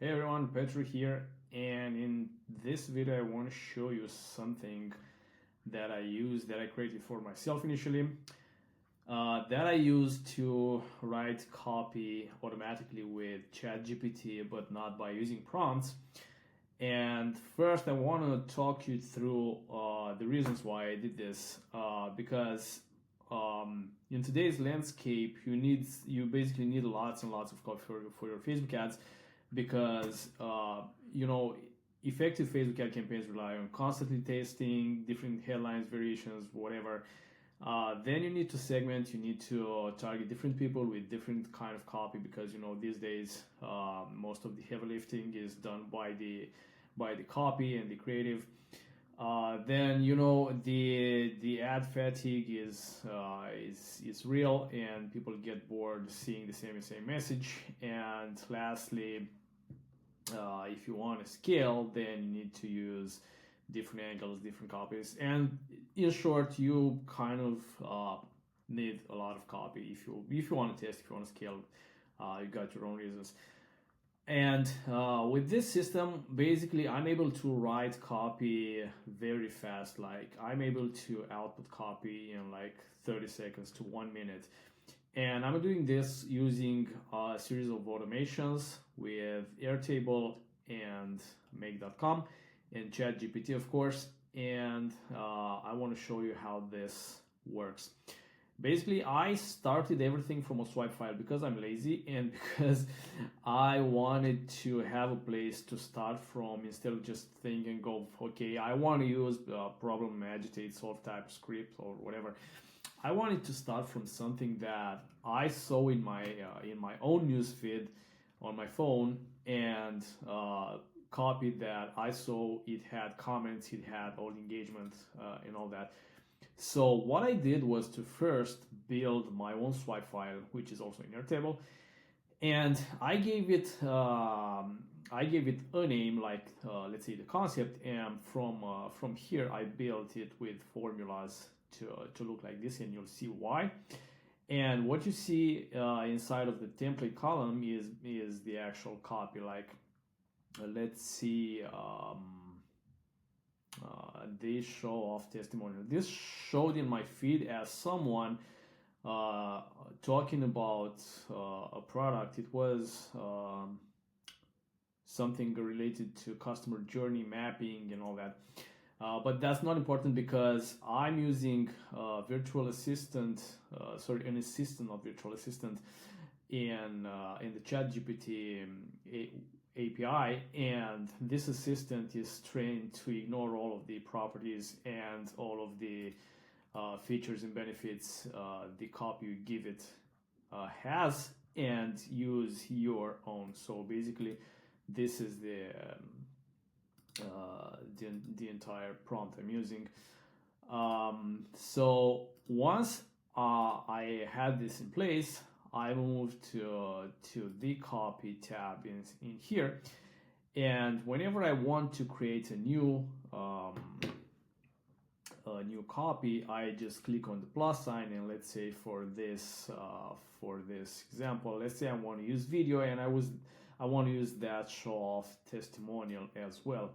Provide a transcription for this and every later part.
Hey everyone, Petru here, and in this video I want to show you something that I created for myself initially, that I use to write copy automatically with ChatGPT, but not by using prompts. And first I want to talk you through the reasons why I did this, because in today's landscape you basically need lots and lots of copy for your Facebook ads because effective Facebook ad campaigns rely on constantly testing different headlines, variations, whatever. Then you need to segment. You need to target different people with different kind of copy because these days most of the heavy lifting is done by the copy and the creative. Then the ad fatigue is real, and people get bored seeing the same message. And lastly, if you want to scale, then you need to use different angles, different copies, and in short, you kind of need a lot of copy if you want to test, if you want to scale. You got your own reasons. And with this system, basically, I'm able to write copy very fast. Like I'm able to output copy in like 30 seconds to 1 minute. And I'm doing this using a series of automations with Airtable and Make.com and ChatGPT, of course. And I want to show you how this works. Basically, I started everything from a swipe file because I'm lazy and because I wanted to have a place to start from instead of just think and go, okay, I want to use problem, agitate, solve type script or whatever. I wanted to start from something that I saw in my own newsfeed on my phone, and copy that I saw. It had comments, it had all engagement, and all that. So what I did was to first build my own swipe file, which is also in Airtable, and I gave it a name, like let's say the concept, and from here I built it with formulas to look like this, and you'll see why. And what you see inside of the template column is the actual copy. Like let's see. This show off testimonial. This showed in my feed as someone talking about a product. It was something related to customer journey mapping and all that. But that's not important because I'm using virtual assistant, an assistant, not virtual assistant, in the ChatGPT API, and this assistant is trained to ignore all of the properties and all of the features and benefits the copy you give it has, and use your own. So basically, this is the entire prompt I'm using. So once I had this in place, I moved to the copy tab in here, and whenever I want to create a new copy, I just click on the plus sign, and let's say for this example, let's say I want to use video, and I want to use that show off testimonial as well.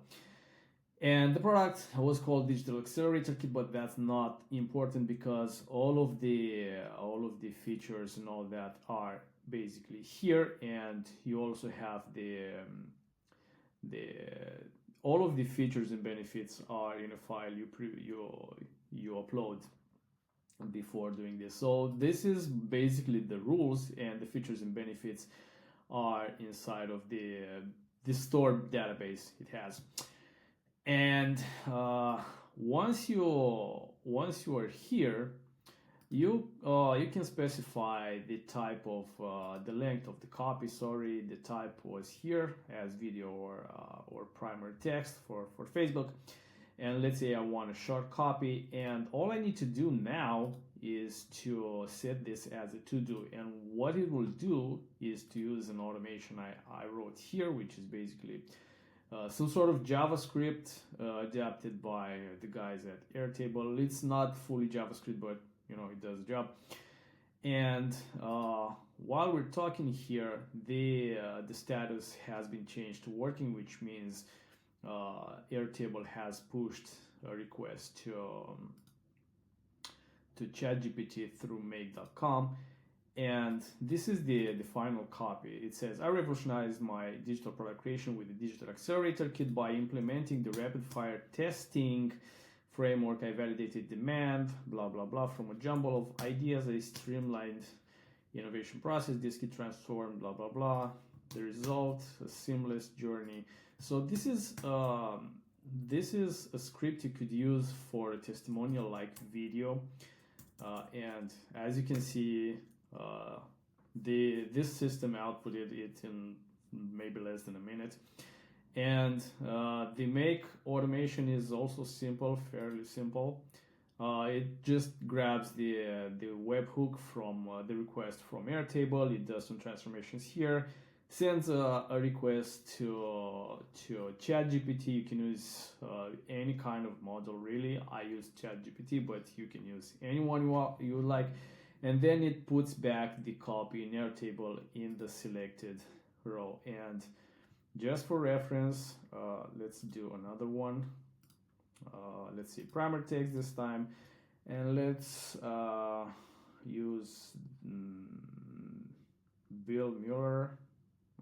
And the product was called Digital Accelerator Kit, but that's not important because all of the features and all that are basically here, and you also have all of the features and benefits are in a file you upload before doing this. So this is basically the rules, and the features and benefits are inside of the stored database it has. And once you are here, you can specify the type of the length of the copy. Sorry, the type was here as video or primary text for Facebook. And let's say I want a short copy, and all I need to do now is to set this as a to-do. And what it will do is to use an automation I wrote here, which is basically some sort of JavaScript adapted by the guys at Airtable. It's not fully JavaScript, but it does the job. And while we're talking here, the status has been changed to working, which means Airtable has pushed a request to ChatGPT through Make.com. And this is the final copy. It says, I revolutionized my digital product creation with the Digital Accelerator Kit by implementing the rapid fire testing framework. I validated demand, blah, blah, blah. From a jumble of ideas, I streamlined innovation process. This kit transformed, blah, blah, blah. The result, a seamless journey. So this is a script you could use for a testimonial like video. And as you can see, this system outputted it in maybe less than a minute. And the make automation is also simple, fairly simple. It just grabs the webhook from the request from Airtable. It does some transformations here, sends a request to ChatGPT. You can use any kind of model, really. I use ChatGPT, but you can use anyone you like. And then it puts back the copy in Airtable in the selected row. And just for reference, let's do another one. Let's see, primer text this time, and let's use Bill Mueller.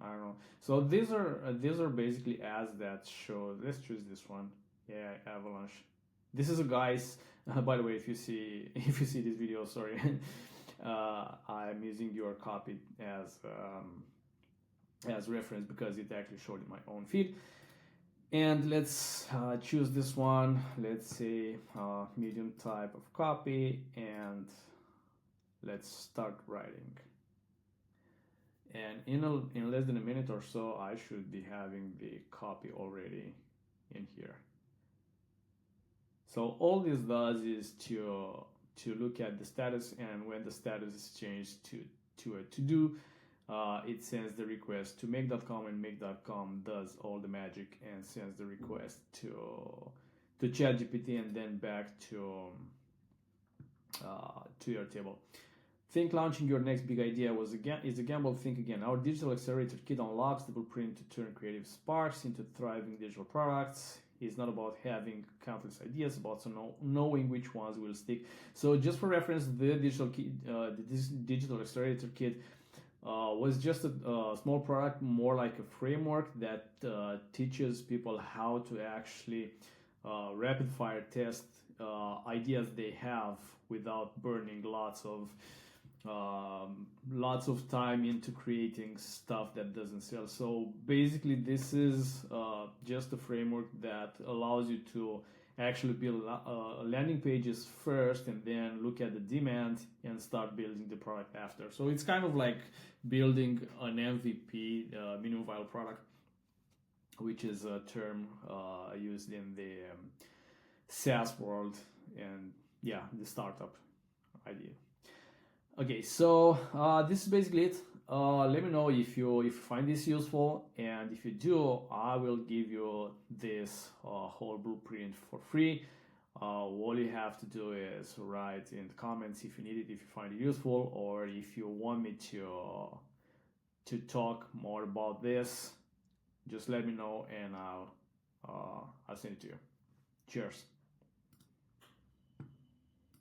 I don't know. So these are basically ads that show. Let's choose this one. Yeah, Avalanche. This is a guy's. By the way, if you see this video, sorry, I'm using your copy as reference because it actually showed in my own feed. And let's choose this one. Let's say medium type of copy, and let's start writing. And in less than a minute or so, I should be having the copy already in here. So all this does is to look at the status, and when the status is changed to a to-do, it sends the request to Make.com, and Make.com does all the magic and sends the request to ChatGPT and then back to Airtable. Think launching your next big idea is a gamble. Think again. Our Digital Accelerator Kit unlocks the blueprint to turn creative sparks into thriving digital products. It's not about having countless ideas, about knowing which ones will stick. So just for reference, the Digital Accelerator Kit was just a small product, more like a framework that teaches people how to actually rapid fire test ideas they have without burning lots of time into creating stuff that doesn't sell. So basically, this is just a framework that allows you to actually build landing pages first and then look at the demand and start building the product after. So it's kind of like building an MVP, minimum viable product, which is a term used in the SaaS world and the startup idea. Okay, so this is basically it. Let me know if you find this useful, and if you do, I will give you this whole blueprint for free. All you have to do is write in the comments if you need it, if you find it useful, or if you want me to talk more about this. Just let me know, and I'll send it to you. Cheers.